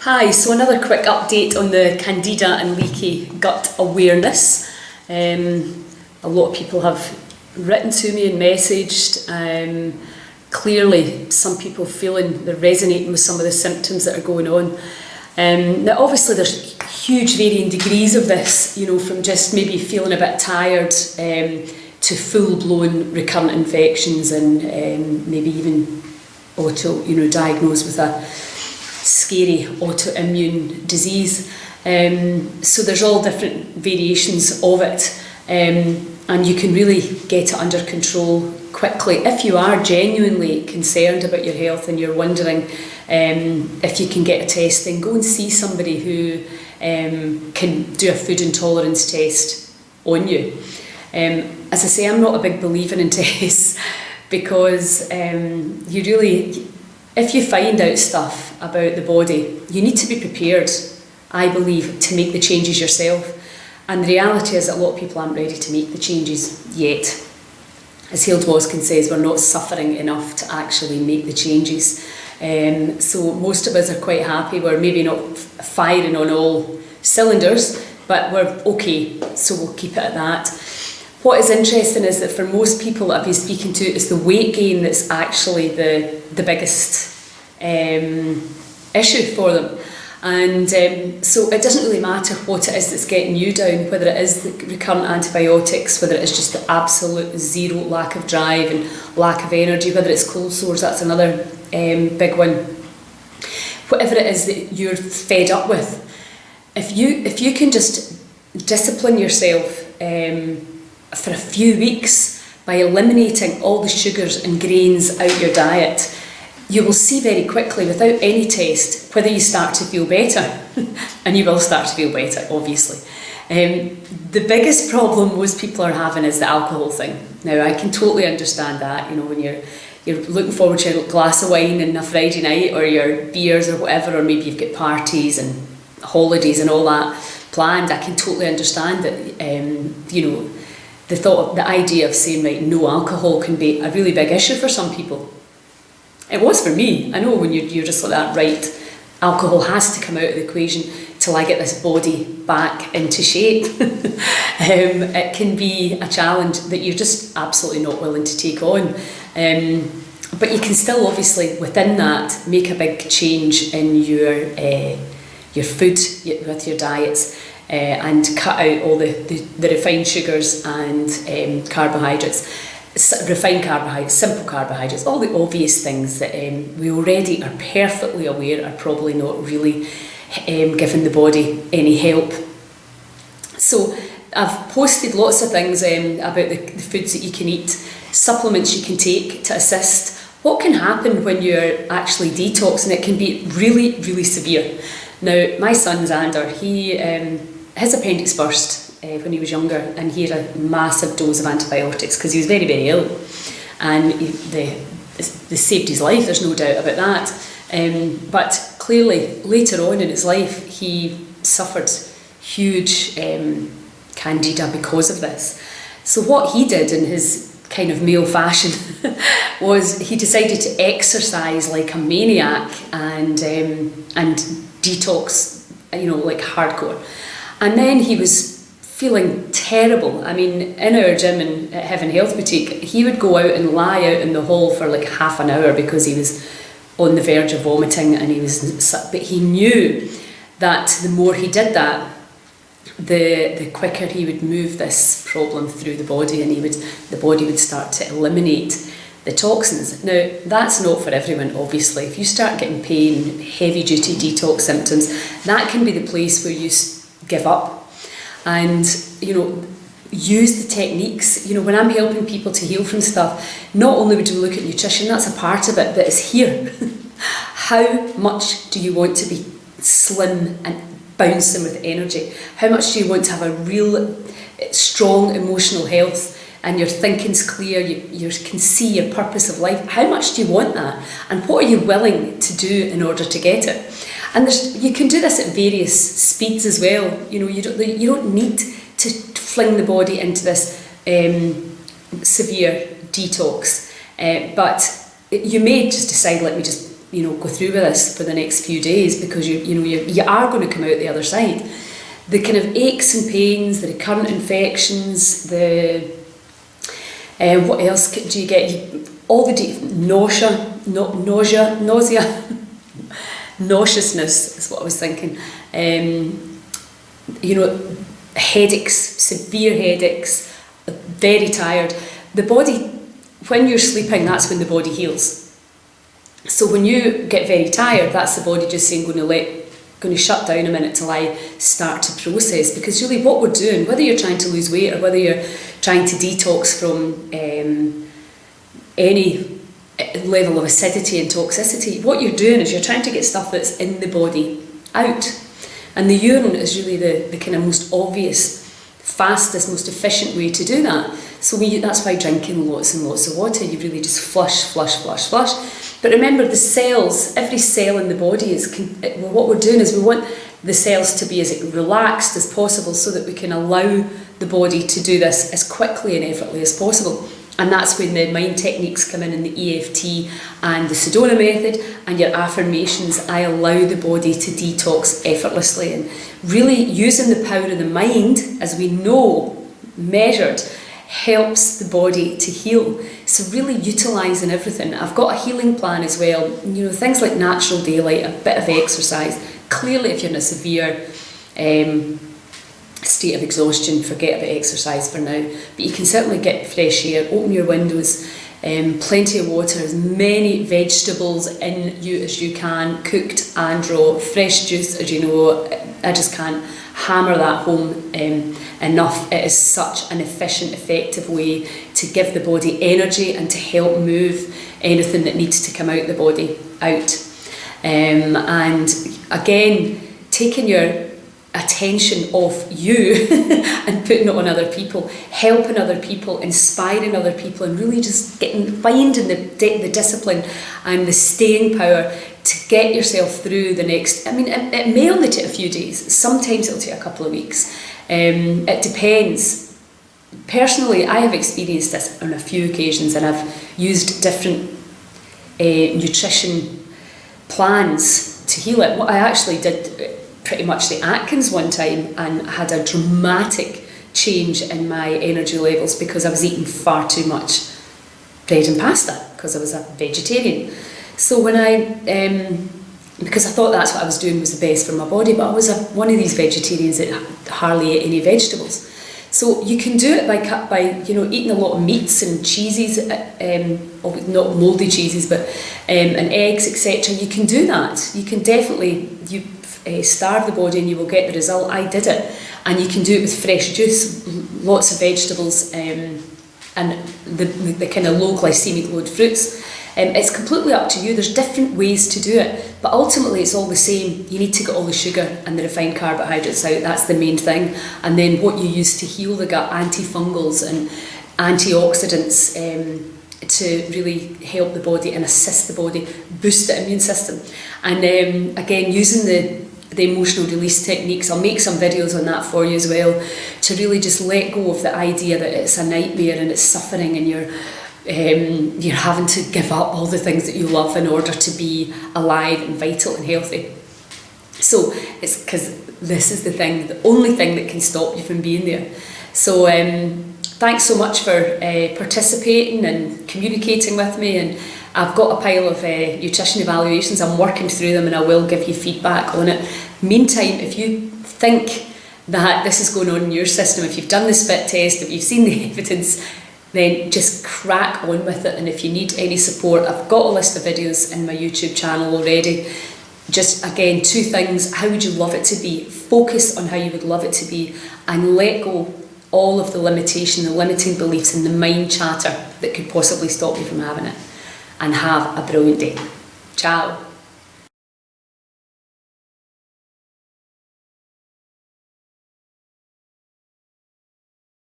Hi, so another quick update on the Candida and leaky gut awareness. A lot of people have written to me and messaged. Clearly, some people feeling they're resonating with some of the symptoms that are going on. Now, obviously, there's huge varying degrees of this, from just maybe feeling a bit tired to full-blown recurrent infections and maybe even diagnosed with a scary autoimmune disease. So there's all different variations of it, and you can really get it under control quickly if you are genuinely concerned about your health and you're wondering if you can get a test. Then go and see somebody who can do a food intolerance test on you. As I say, I'm not a big believer in tests because if you find out stuff about the body, you need to be prepared, I believe, to make the changes yourself. And the reality is that a lot of people aren't ready to make the changes yet. As Hale Dwoskin says, we're not suffering enough to actually make the changes. So most of us are quite happy. We're maybe not firing on all cylinders, but we're okay, so we'll keep it at that. What is interesting is that for most people that I've been speaking to, it's the weight gain that's actually the biggest issue for them. And so it doesn't really matter what it is that's getting you down, whether it is the recurrent antibiotics, whether it's just the absolute zero lack of drive and lack of energy, whether it's cold sores, that's another big one. Whatever it is that you're fed up with, if you can just discipline yourself for a few weeks by eliminating all the sugars and grains out your diet, you will see very quickly, without any test, whether you start to feel better. And you will start to feel better, obviously. The biggest problem most people are having is the alcohol thing. Now, I can totally understand that, when you're looking forward to a glass of wine and a Friday night, or your beers or whatever, or maybe you've got parties and holidays and all that planned. I can totally understand that, the idea of saying, right, no alcohol can be a really big issue for some people. It was for me. I know when you're just like that, right, alcohol has to come out of the equation till I get this body back into shape. It can be a challenge that you're just absolutely not willing to take on. But you can still, obviously, within that, make a big change in your food, with your diets, and cut out all the refined sugars and carbohydrates. Refined carbohydrates, simple carbohydrates, all the obvious things that we already are perfectly aware are probably not really giving the body any help. So I've posted lots of things about the foods that you can eat, supplements you can take to assist. What can happen when you're actually detoxing? It can be really, really severe. Now, my son Xander, his appendix burst when he was younger, and he had a massive dose of antibiotics because he was very, very ill, and they saved his life, there's no doubt about that. But clearly later on in his life he suffered huge candida because of this. So what he did in his kind of male fashion was he decided to exercise like a maniac and detox, like hardcore. And then he was feeling terrible. I mean, in our gym at Heaven Health Boutique, he would go out and lie out in the hall for like half an hour because he was on the verge of vomiting, and but he knew that the more he did that, the quicker he would move this problem through the body, and the body would start to eliminate the toxins. Now, that's not for everyone, obviously. If you start getting pain, heavy duty detox symptoms, that can be the place where you give up. And use the techniques. When I'm helping people to heal from stuff, not only would we look at nutrition, that's a part of it, but it's here. How much do you want to be slim and bouncing with energy? How much do you want to have a real strong emotional health, and your thinking's clear, you can see your purpose of life? How much do you want that, and what are you willing to do in order to get it? And you can do this at various speeds as well. You don't need to fling the body into this severe detox, but you may just decide, let me just go through with this for the next few days, because you are going to come out the other side. The kind of aches and pains, the recurrent infections, the what else do you get? All the nausea, nauseousness is what I was thinking. Headaches, severe headaches, very tired. The body, when you're sleeping, that's when the body heals. So when you get very tired, that's the body just saying, going to shut down a minute till I start to process. Because really what we're doing, whether you're trying to lose weight or whether you're trying to detox from any level of acidity and toxicity, what you're doing is you're trying to get stuff that's in the body out. And the urine is really the kind of most obvious, fastest, most efficient way to do that. So that's why drinking lots and lots of water, you really just flush. But remember, the cells, every cell in the body what we're doing is we want the cells to be as relaxed as possible, so that we can allow the body to do this as quickly and effortlessly as possible. And that's when the mind techniques come in the EFT and the Sedona method and your affirmations. I allow the body to detox effortlessly, and really using the power of the mind, as we know, measured, helps the body to heal. So really utilising everything. I've got a healing plan as well. Things like natural daylight, a bit of exercise. Clearly, if you're in a severe state of exhaustion, forget about exercise for now. But you can certainly get fresh air, open your windows, plenty of water, as many vegetables in you as you can, cooked and raw, fresh juice, as you know. I just can't hammer that home enough. It is such an efficient, effective way to give the body energy and to help move anything that needs to come out the body out. And again, taking your attention off you and putting it on other people, helping other people, inspiring other people, and really just finding the discipline and the staying power to get yourself through the next. I mean, it may only take a few days. Sometimes it'll take a couple of weeks. It depends. Personally, I have experienced this on a few occasions, and I've used different nutrition plans to heal it. What I actually did pretty much the Atkins one time, and had a dramatic change in my energy levels because I was eating far too much bread and pasta because I was a vegetarian. So when because I thought that's what I was doing was the best for my body, but I was one of these vegetarians that hardly ate any vegetables. So you can do it by eating a lot of meats and cheeses, not mouldy cheeses, but and eggs, etc. You can do that. You can definitely starve the body and you will get the result. I did it, and you can do it with fresh juice, lots of vegetables, and the kind of low glycemic load fruits. It's completely up to you. There's different ways to do it, but ultimately it's all the same. You need to get all the sugar and the refined carbohydrates out. That's the main thing. And then what you use to heal the gut, antifungals and antioxidants, to really help the body and assist the body, boost the immune system. And again, using the emotional release techniques, I'll make some videos on that for you as well, to really just let go of the idea that it's a nightmare and it's suffering and you're having to give up all the things that you love in order to be alive and vital and healthy. So it's because this is the only thing that can stop you from being there. So thanks so much for participating and communicating with me, and I've got a pile of nutrition evaluations. I'm working through them and I will give you feedback on it. Meantime, if you think that this is going on in your system, if you've done the spit test, if you've seen the evidence, then just crack on with it. And if you need any support, I've got a list of videos in my YouTube channel already. Just again, 2 things. How would you love it to be? Focus on how you would love it to be, and let go all of the limitation, the limiting beliefs and the mind chatter that could possibly stop you from having it. And have a brilliant day. Ciao.